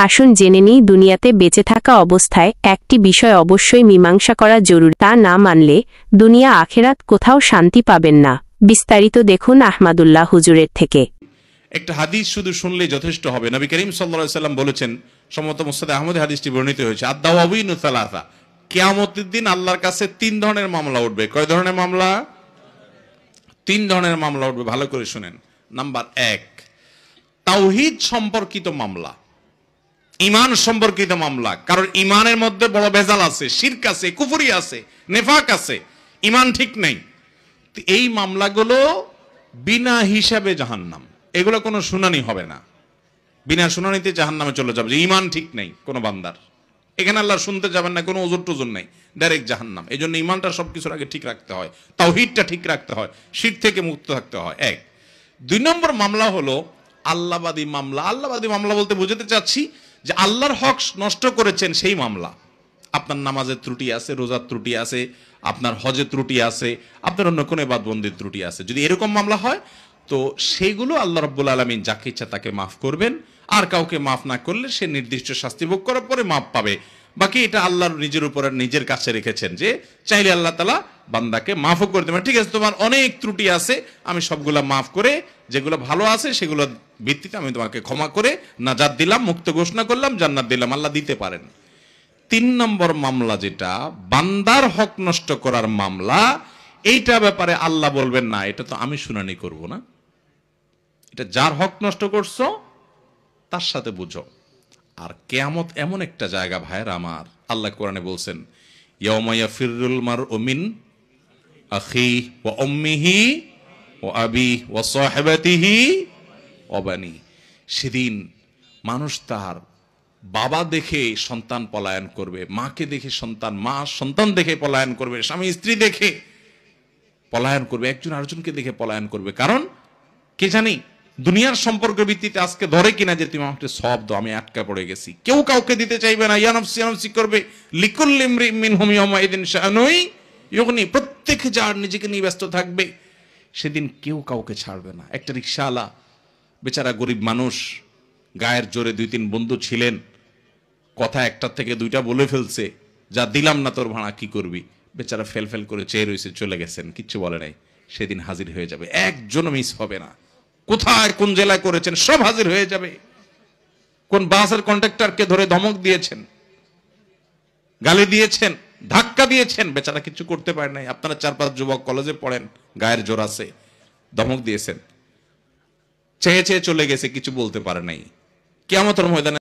আসুন জেনে নিই দুনিয়াতে বেঁচে থাকা অবস্থায় একটি বিষয় অবশ্যই মীমাংসা করা জরুরি, তা না মানলে দুনিয়া আখেরাত কোথাও শান্তি পাবেন না। বিস্তারিত দেখুন আহমদুল্লাহ হুজুরের থেকে। একটা হাদিস শুধু শুনলেই যথেষ্ট হবে। নবী করিম সাল্লাল্লাহু আলাইহি সাল্লাম বলেছেন, সম্ভবত মুসনাদে আহমদে হাদিসটি বর্ণিত হয়েছে, আদ-দাওয়াবিনু সালাসা, কিয়ামতের দিন আল্লাহর কাছে 3 ধরনের মামলা উঠবে। কয় ধরনের মামলা? 3 ধরনের মামলা উঠবে, ভালো করে শুনেন। নাম্বার 1, তাওহীদ সম্পর্কিত মামলা, ঈমান সম্পর্কিত মামলা। কারণ ঈমানের মধ্যে বড় ভেজাল আছে, শিরক আছে, কুফরি আছে, নেফাক আছে, ঈমান ঠিক নেই। এই মামলাগুলো বিনা হিসাবে জাহান্নাম, এগুলো কোনো শুনানি হবে না, বিনা শুনানিতে জাহান্নামে চলে যাবে। যে ঈমান ঠিক নেই কোনো বান্দার, এখানে আল্লাহ শুনতে যাবেন না, কোনো ওজর টুজর নেই, ডাইরেক্ট জাহান্নাম। এই জন্য ঈমানটা সবকিছুর আগে ঠিক রাখতে হয়, তাওহীদটা ঠিক রাখতে হয়, শিরক থেকে মুক্ত থাকতে হয়। 1। 2 নম্বর মামলা হলো আল্লাহবাদী মামলা। আল্লাহবাদী মামলা বলতে বোঝাতে চাচ্ছি যে আল্লাহর হক নষ্ট করেছেন সেই মামলা। আপনার নামাজের ত্রুটি আছে, রোজার ত্রুটি আছে, আপনার হজের ত্রুটি আছে, আপনার অন্য কোনো ইবাদতবন্দির ত্রুটি আছে। যদি এরকম মামলা হয় তো সেইগুলো আল্লাহ রাব্বুল আলামিন যাকে ইচ্ছা তাকে মাফ করবেন, আর কাউকে মাফ না করলে সে নির্দিষ্ট শাস্তি ভোগ করার পরে মাফ পাবে। বাকি এটা আল্লাহর নিজের উপরে নিজের কাছে রেখেছেন, যে চাইলে আল্লাহ তাআলা বান্দাকে মাফও করে দেবেন। ঠিক আছে, তোমার অনেক ত্রুটি আছে, আমি সবগুলা মাফ করে যেগুলো ভালো আছে সেগুলো ভিত্তিতে আমি তোমাকে ক্ষমা করে নাজাত দিলাম, মুক্ত ঘোষণা করলাম, জান্নাত দিলাম। আল্লাহ দিতে পারেন। 3 নম্বর মামলা যেটা বান্দার হক নষ্ট করার মামলা, এইটা ব্যাপারে আল্লাহ বলবেন না, এটা তো আমি শুনানি করব না, এটা যার হক নষ্ট করছো তার সাথে বুঝো। আর কিয়ামত এমন একটা জায়গা ভাইরা আমার, আল্লাহ কোরআনে বলছেন, ইয়াউমা ইয়াফিরুল মারউ মিন আখি ওয়া উম্মিহি ওয়া আবি ওয়া সাহিবাতিহি ওয়া বানি। সেদিন মানুষ তার বাবা দেখে সন্তান পলায়ন করবে, মাকে দেখে সন্তান, মা সন্তান দেখে পলায়ন করবে, স্বামী স্ত্রী দেখে পলায়ন করবে, একজন আরেকজনকে দেখে পলায়ন করবে। কারণ কে জানি দুনিয়ার সম্পর্কের ভিত্তিতে আজকে ধরে কিনা যে তুমি আমাকে সব দাও, আমি আটকা পড়ে গেছি, কেউ কাউকে দিতে চাইবে না, ইয়া নাফসি করবে। লিকুল্লি ইমরিইন মিনহুম ইয়াওমাইদিন শাআনুন ইউগনি, প্রত্যেকে যার নিজেকে নিয়ে ব্যস্ত থাকবে, সেদিন কেউ কাউকে ছাড়বে না। একটা রিকশাওয়ালা বেচারা গরিব মানুষ, গায়ের জোরে 2-3 বন্ধু ছিলেন, কথা একটার থেকে 2টা বলে ফেলছে, যা দিলাম না তোর ভাড়া, কি করবি? বেচারা ফেল করে চেয়ে রয়েছে, চলে গেছেন, কিচ্ছু বলে নাই। সেদিন হাজির হয়ে যাবে, একজনও মিস হবে না। কোথায় কোন জেলায় করেছেন সব হাজির হয়ে যাবে। কোন বাসের কন্ট্রাক্টরকে ধরে ধমক দিয়েছেন, গালি দিয়েছেন, ধাক্কা দিয়েছেন, বেচারা কিছু করতে পারে নাই। আপনারা 4-5 যুবক কলেজে পড়েন, গায়ের জোর আছে, ধমক দিয়েছেন, চেয়ে চেয়ে চলে গেছে, কিছু বলতে পারে নাই। কিয়ামতের ময়দানে